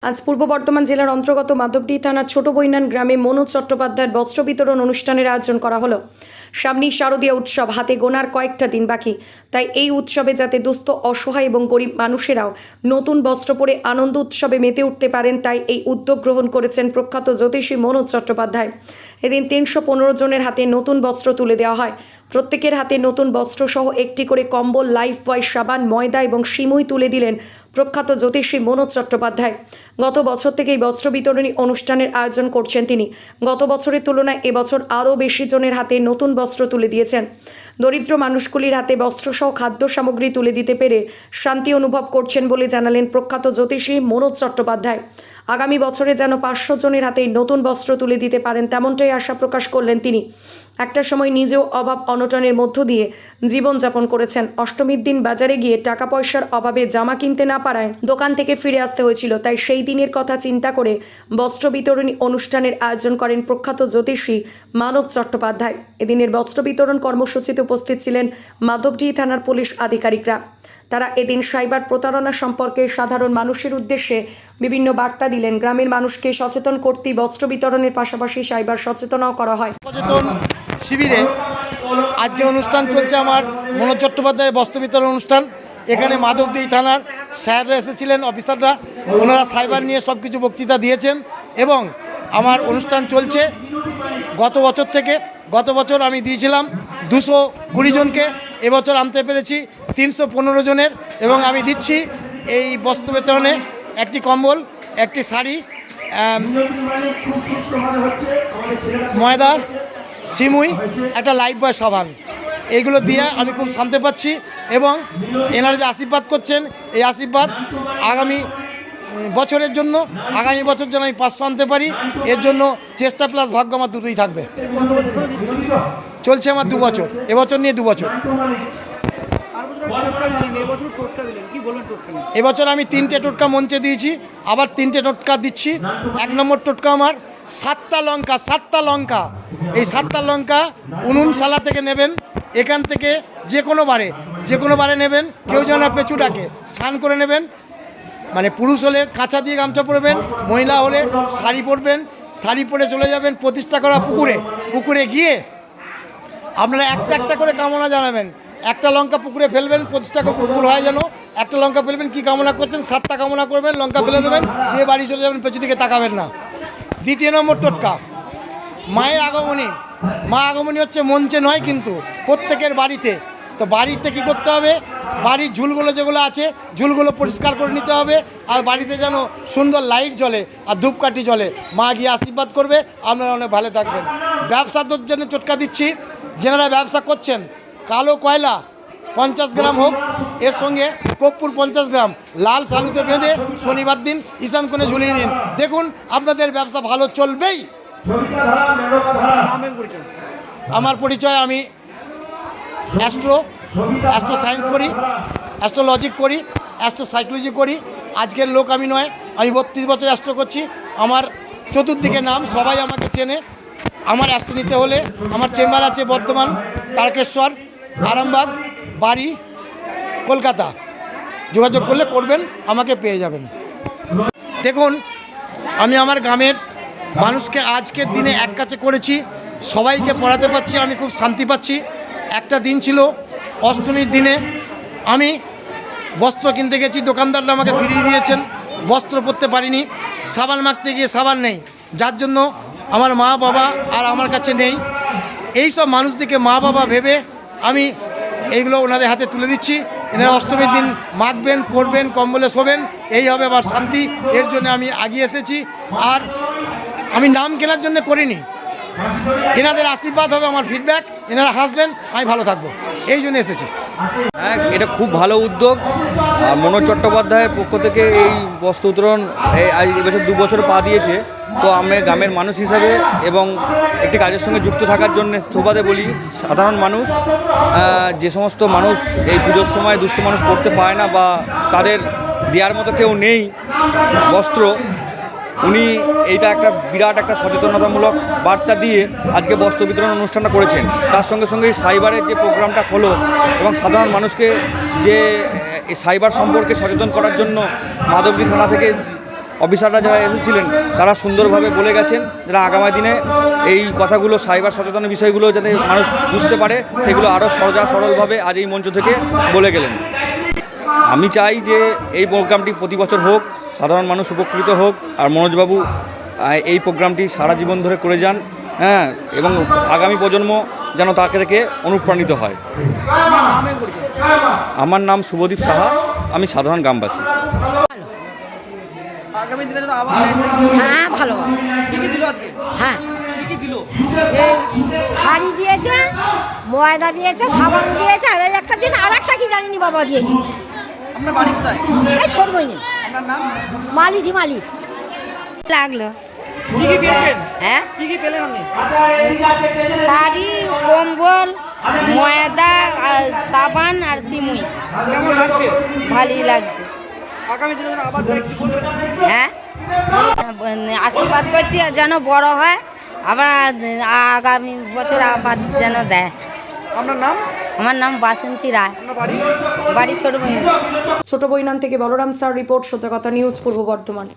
আজ পূর্ব বর্ধমান জেলার অন্তর্গত মাধবডি থানার ছোট বৈনান গ্রামে মনোজ চট্টোপাধ্যায়ের বস্ত্র বিতরণ অনুষ্ঠানের আয়োজন করা হলো। সামনেই শারদীয় উৎসব, হাতে গোনার কয়েকটা দিন বাকি। তাই এই উৎসবে যাতে দুস্থ, অসহায় এবং গরিব মানুষেরাও নতুন বস্ত্র পরে আনন্দ উৎসবে মেতে উঠতে পারেন, তাই এই উদ্যোগ গ্রহণ করেছেন প্রখ্যাত জ্যোতিষী মনোজ চট্টোপাধ্যায়। এদিন 315 জনের হাতে নতুন বস্ত্র তুলে দেওয়া হয়। প্রত্যেকের হাতে নতুন বস্ত্র সহ একটি করে কম্বল, লাইফ বয় সাবান, ময়দা এবং সিমুই তুলে দিলেন প্রখ্যাত জ্যোতিষী মনোজ চট্টোপাধ্যায়। গত বছর থেকে এই বস্ত্র বিতরণী অনুষ্ঠানের আয়োজন করছেন তিনি। গত বছরের তুলনায় এবছর আরও বেশি জনের হাতে নতুন বস্ত্র তুলে দিয়েছেন। দরিদ্র মানুষগুলির হাতে বস্ত্রসহ খাদ্য সামগ্রী তুলে দিতে পেরে শান্তি অনুভব করছেন বলে জানালেন প্রখ্যাত জ্যোতিষী মনোজ চট্টোপাধ্যায়। আগামী বছরে যেন 500 জনের হাতে নতুন বস্ত্র তুলে দিতে পারেন, তেমনটাই আশা প্রকাশ করলেন তিনি। একটা সময় নিজেও অভাব অনটনের মধ্য দিয়ে জীবনযাপন করেছেন। অষ্টমীর দিন বাজারে গিয়ে টাকা পয়সার অভাবে জামা কিনতে না পারায় দোকান থেকে ফিরে আসতে হয়েছিল। তাই সেই দিনের কথা চিন্তা করে বস্ত্র বিতরণী অনুষ্ঠানের আয়োজন করেন প্রখ্যাত জ্যোতিষী মানব চট্টোপাধ্যায়। এদিনের বস্ত্র বিতরণ কর্মসূচিতে উপস্থিত ছিলেন মাধবডি থানার পুলিশ আধিকারিকরা। তারা এদিন সাইবার প্রতারণা সম্পর্কে সাধারণ মানুষের উদ্দেশ্যে বিভিন্ন বার্তা দিলেন। গ্রামের মানুষকে সচেতন করতে বস্ত্র বিতরণের পাশাপাশি সাইবার সচেতনও করা হয়। সচেতন শিবিরে আজকে অনুষ্ঠান চলছে আমার মনোজ চট্টোপাধ্যায়ের বস্ত্র বিতরণ অনুষ্ঠান। এখানে মাধবদী থানার স্যাররা এসেছিলেন, অফিসাররা, ওনারা সাইবার নিয়ে সব কিছু বক্তৃতা দিয়েছেন এবং আমার অনুষ্ঠান চলছে গত বছর আমি দিয়েছিলাম 220 জনকে, এবছর আনতে পেরেছি 315 জনের এবং আমি দিচ্ছি এই বস্ত্র বিতরণে একটি কম্বল, একটি শাড়ি, ময়দা, সিমুই, একটা লাইফ বয় সাবান, এইগুলো দিয়ে আমি খুব শান্তি পাচ্ছি এবং এনারা যে আশীর্বাদ করছেন, এই আশীর্বাদ আগামী বছরের জন্য, আগামী বছর যেন আমি 500 আনতে পারি, এর জন্য চেষ্টা প্লাস ভাগ্য আমার দুটোই থাকবে। চলছে আমার 2 বছর, এবছর নিয়ে 2 বছর। এবছর আমি 3টে টোটকা মঞ্চে দিয়েছি, আবার 3টে টোটকা দিচ্ছি। 1 নম্বর টোটকা আমার 7টা লঙ্কা। এই 7টা লঙ্কা উনুনশালা থেকে নেবেন, এখান থেকে যে কোনো বারে নেবেন, কেউ যেন পেছু ডাকে, স্নান করে নেবেন। মানে পুরুষ হলে কাঁচা দিয়ে গামছা পরবেন, মহিলা হলে শাড়ি পরবেন, শাড়ি পরে চলে যাবেন প্রতিষ্ঠা করা পুকুরে গিয়ে আপনারা একটা করে কামনা জানাবেন। একটা লঙ্কা পুকুরে ফেলবেন, প্রতিষ্ঠা পুকুর হয় যেন, একটা লঙ্কা ফেলবেন, কী কামনা করছেন 7টা কামনা করবেন, লঙ্কা ফেলে দেবেন, দিয়ে বাড়ি চলে যাবেন, পেছু দিকে তাকাবেন না। 2 নম্বর টোটকা মায়ের আগমনী। মা আগমনী হচ্ছে মঞ্চে নয়, কিন্তু প্রত্যেকের বাড়িতে। তো বাড়িতে কী করতে হবে, বাড়ির ঝুলগুলো যেগুলো আছে, ঝুলগুলো পরিষ্কার করে নিতে হবে, আর বাড়িতে যেন সুন্দর লাইট জ্বলে আর ধূপকাঠি জ্বলে। মা গিয়ে আশীর্বাদ করবে, আপনারা অনেক ভালো থাকবেন। ব্যবসাদের জন্য টোটকা দিচ্ছি, যেনারা ব্যবসা করছেন, কালো কয়লা 50 গ্রাম হোক, এর সঙ্গে কর্পূর 50 গ্রাম লাল সালুতে বেঁধে শনিবার দিন ঈশান কোণে ঝুলিয়ে দিন, দেখুন আপনাদের ব্যবসা ভালো চলবেই। আমার পরিচয়, আমি অ্যাস্ট্রো সায়েন্স করি, অ্যাস্ট্রোলজিক করি, অ্যাস্ট্রো সাইকোলজি করি। আজকের লোক আমি নয়, আমি 32 বছর অ্যাস্ট্রো করছি। আমার চতুর্দিকে নাম, সবাই আমাকে চেনে। আমার অ্যাস্ট্রো নিতে হলে আমার চেম্বার আছে বর্ধমান, তারকেশ্বর, আরামবাগ, বাড়ি, কলকাতা। যোগাযোগ করলে করবেন, আমাকে পেয়ে যাবেন। দেখুন, আমি আমার গ্রামের মানুষকে আজকের দিনে এক কাছে করেছি, সবাইকে পড়াতে পারছি, আমি খুব শান্তি পাচ্ছি। একটা দিন ছিল অষ্টমীর দিনে, আমি বস্ত্র কিনতে গেছি, দোকানদাররা আমাকে ফিরিয়ে দিয়েছেন, বস্ত্র পরতে পারিনি। সাবান মাখতে গিয়ে সাবান নেই, যার জন্য আমার মা বাবা আর আমার কাছে নেই। এই সব মানুষদিকে মা বাবা ভেবে আমি এইগুলো ওনাদের হাতে তুলে দিচ্ছি। এনারা অষ্টমীর দিন মাখবেন, পরবেন, কম্বলে শোবেন, এই হবে আমার শান্তি। এর জন্য আমি এগিয়ে এসেছি। আর আমি নাম কেনার জন্য করিনি, এনাদের আশীর্বাদ হবে আমার ফিডব্যাক, এনারা হাসবেন, আমি ভালো থাকবো, এই জন্য এসেছি। হ্যাঁ, এটা খুব ভালো উদ্যোগ। মনোজ চট্টোপাধ্যায়ের পক্ষ থেকে এই বস্ত্র বিতরণ এবছর 2 বছর পা দিয়েছে। তো আমি গ্রামের মানুষ হিসাবে এবং একটি কাজের সঙ্গে যুক্ত থাকার জন্য সুবাদে বলি, সাধারণ মানুষ, যে সমস্ত মানুষ এই পুজোর সময় দুস্থ মানুষ পড়তে পারে না বা তাদের দেওয়ার মতো কেউ নেই বস্ত্র, উনি এইটা একটা বিরাট একটা সচেতনতামূলক বার্তা দিয়ে আজকে বস্ত্র বিতরণ অনুষ্ঠানটা করেছেন। তার সঙ্গে সঙ্গে সাইবারের যে প্রোগ্রামটা হলো এবং সাধারণ মানুষকে যে সাইবার সম্পর্কে সচেতন করার জন্য মাধবডি থানা থেকে অফিসাররা যারা এসেছিলেন তারা সুন্দরভাবে বলে গেছেন যারা আগামী দিনে এই কথাগুলো সাইবার সচেতনের বিষয়গুলো যাতে মানুষ বুঝতে পারে সেগুলো আরও সহজা সরলভাবে আজ এই মঞ্চ থেকে বলে গেলেন। আমি চাই যে এই প্রোগ্রামটি প্রতি বছর হোক, সাধারণ মানুষ উপকৃত হোক, আর মনোজবাবু এই প্রোগ্রামটি সারা জীবন ধরে করে যান, হ্যাঁ, এবং আগামী প্রজন্ম যেন তাকে থেকে অনুপ্রাণিত হয়। আমার নাম শুভদীপ সাহা, আমি সাধারণ গ্রামবাসী। আগামী দিনে যদি আবার দেয় হ্যাঁ ভালো কি কি দিল আজকে? হ্যাঁ কি দিল? এই শাড়ি দিয়েছে, ময়দা দিয়েছে, সাবান দিয়েছে, আর এই একটা দিয়েছে, আর একটা কি জানিনি বাবা দিয়েছে। আপনার বাড়ি কোথায়? এই ছোট বইনি আপনার নাম? মালিজি মালিক লাগলো। কি কি পেয়েছেন? হ্যাঁ, কি কি পেলেন আপনি? শাড়ি, কম্বল, ময়দা, আর সাবান আর সিমুই। কেমন লাগছে? ভালোই লাগছে। আগামী দিনে যদি আবার দেয় কি বলবেন? হ্যাঁ, আশীর্বাদ করছি যেন বড় হয়, আবার আগামী বছর আবার যেন দেয়। আপনার নাম? আমার নাম বাসন্তী রায়, আপনার বাড়ি? বাড়ি ছোট বই। ছোট বৈনান থেকে বলরাম স্যার রিপোর্ট, সোজা কথা নিউজ, পূর্ব বর্ধমান।